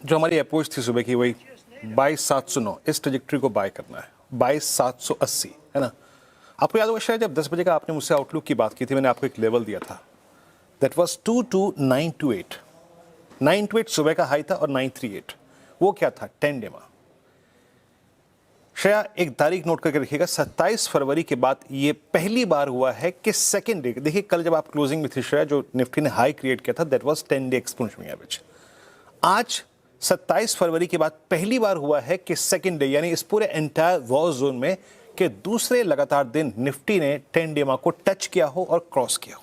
जो हमारी अप्रोच थी सुबह की वही 22,709 इस ट्रेजेक्ट्री को बाय करना है, 22,780 है ना। आपको याद होगा शायद जब 10 बजे का आपने मुझसे आउटलुक की बात की थी, मैंने आपको एक लेवल दिया था, दैट वाज 22928। 928 सुबह का हाई था और 938 वो क्या था, 10 डे। श्रेया एक तारीख नोट करके रखिएगा, 27 फरवरी के बाद ये पहली बार हुआ है कि सेकेंड डे, देखिए कल जब आप क्लोजिंग में थी श्रेया, जो निफ्टी ने हाई क्रिएट किया था that was 10 day exponential average. आज 27 फरवरी के बाद पहली बार हुआ है कि सेकेंड डे, यानी इस पूरे एंटायर वॉर जोन में, कि दूसरे लगातार दिन निफ्टी ने 10 डे को टच किया हो और क्रॉस किया हो।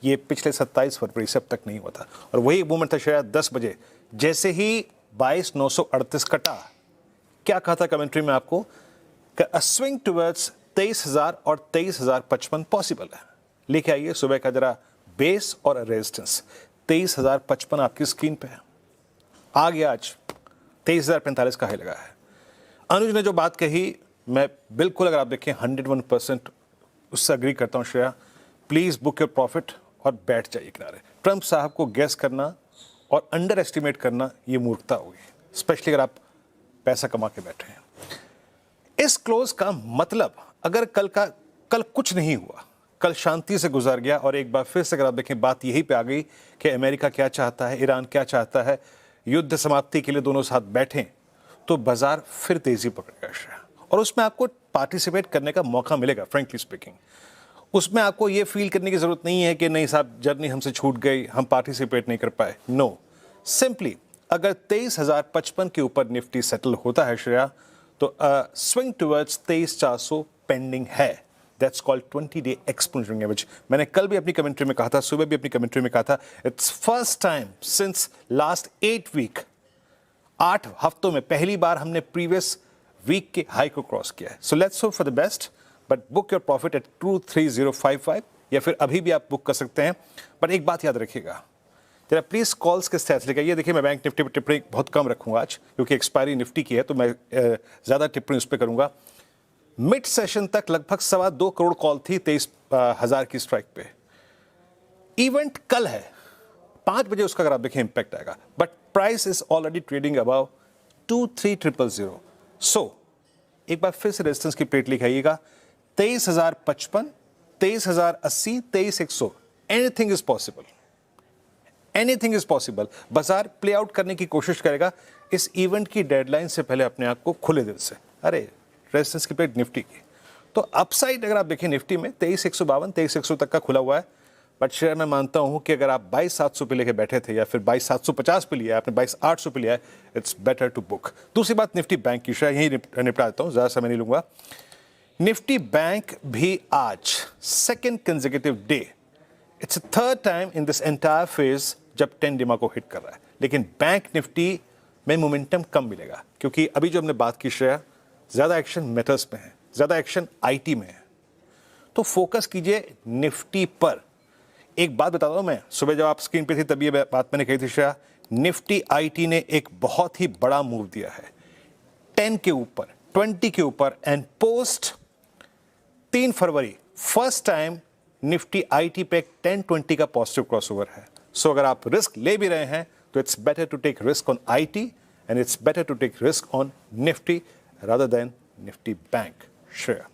ये पिछले 27 फरवरी से अब तक नहीं हुआ था। और वही मूवमेंट था शायद 10 बजे, जैसे ही 22,938 कटा, क्या कहा था कमेंट्री में आपको, स्विंग टुवर्ड्स 23,000 और 23,055 पॉसिबल है। लेके आइए सुबह का जरा बेस और रेजिस्टेंस। 23,055 आपकी स्क्रीन पे है, आ गया आज 23,045 का हाई लगा है। अनुज ने जो बात कही, मैं बिल्कुल, अगर आप देखें 101% उससे अग्री करता हूं Shreya. Please book your profit और बैठ जाइए किनारे। ट्रंप साहब को गैस करना और अंडर एस्टिमेट करना ये मूर्खता होगी, स्पेशली अगर आप पैसा कमा के बैठे हैं। इस क्लोज का मतलब, अगर कल कुछ नहीं हुआ, कल शांति से गुजर गया और एक बार फिर से अगर आप देखें बात यहीं पे आ गई कि अमेरिका क्या चाहता है, ईरान क्या चाहता है, युद्ध समाप्ति के लिए दोनों साथ बैठें, तो बाजार फिर तेजी पकड़ेगा और उसमें आपको पार्टिसिपेट करने का मौका मिलेगा। फ्रेंकली स्पीकिंग, उसमें आपको ये फील करने की जरूरत नहीं है कि नहीं साहब जर्नी हमसे छूट गई, हम पार्टिसिपेट नहीं कर पाए। नो, सिंपली अगर 23,055 के ऊपर निफ्टी सेटल होता है श्रेया, तो स्विंग टुवर्ड्स 23,400 पेंडिंग है। That's called 20 day exponential average. मैंने कल भी अपनी कमेंट्री में कहा था, सुबह भी अपनी कमेंट्री में कहा था, it's first time since last 8 week, 8 हफ्तों में पहली बार हमने प्रीवियस वीक के हाई को क्रॉस किया है। So let's hope for the best, but book your profit at 23055, या फिर अभी भी आप बुक कर सकते हैं। बट एक बात याद रखिएगा जरा प्लीज, कॉल्स के स्टैट्स लेकर आइए। देखिए मैं बैंक निफ्टी पर टिप्पणी बहुत कम रखूंगा आज, क्योंकि एक्सपायरी निफ्टी की है, तो मैं ज्यादा टिप्पणी उस पर करूंगा। मिड सेशन तक लगभग 2.25 करोड़ कॉल थी 23,000 की स्ट्राइक पे। इवेंट कल है 5 बजे, उसका अगर आप देखें इंपैक्ट आएगा, but price is already trading about 23,000। So एक बार फिर से रेजिस्टेंस की प्लेट लिखाइएगा, 23,055, 23,080, 23,100। Anything is possible, anything is possible. बाजार प्ले आउट करने की कोशिश करेगा इस इवेंट की डेडलाइन से पहले अपने आप को खुले दिल से। अरे रेजिस्टेंस की प्लेट निफ्टी की, तो अपसाइड अगर आप देखें निफ्टी में 23,152, 23,100 तक का खुला हुआ है। बट शेयर मैं मानता हूं कि अगर आप 22,700 पे लेके बैठे थे या फिर 22,750 पे लिया है आपने, 22,800 पे लिया है, इट्स बेटर टू बुक। दूसरी बात निफ्टी बैंक की, शेयर यही निपटा देता हूं, ज्यादा समय नहीं लूंगा। निफ्टी बैंक भी आज second consecutive day, it's third time in this entire phase जब 10 डे को हिट कर रहा है। लेकिन बैंक निफ्टी में मोमेंटम कम मिलेगा, क्योंकि अभी जो हमने बात की श्रेया, ज्यादा एक्शन मेटल्स में है, ज्यादा एक्शन आईटी में है। तो फोकस कीजिए निफ्टी पर। एक बात बताता हूं मैं, सुबह जब आप स्क्रीन पे थी तभी ये बात मैंने कही थी श्रेया, निफ्टी आईटी ने एक बहुत ही बड़ा मूव दिया है 10 के ऊपर, 20 के ऊपर, and post 3 February first time Nifty IT पे 10-20 का पॉजिटिव क्रॉसओवर है। सो अगर आप रिस्क ले भी रहे हैं तो it's better to take risk on IT and it's better to take risk on Nifty rather than Nifty Bank. Shreya.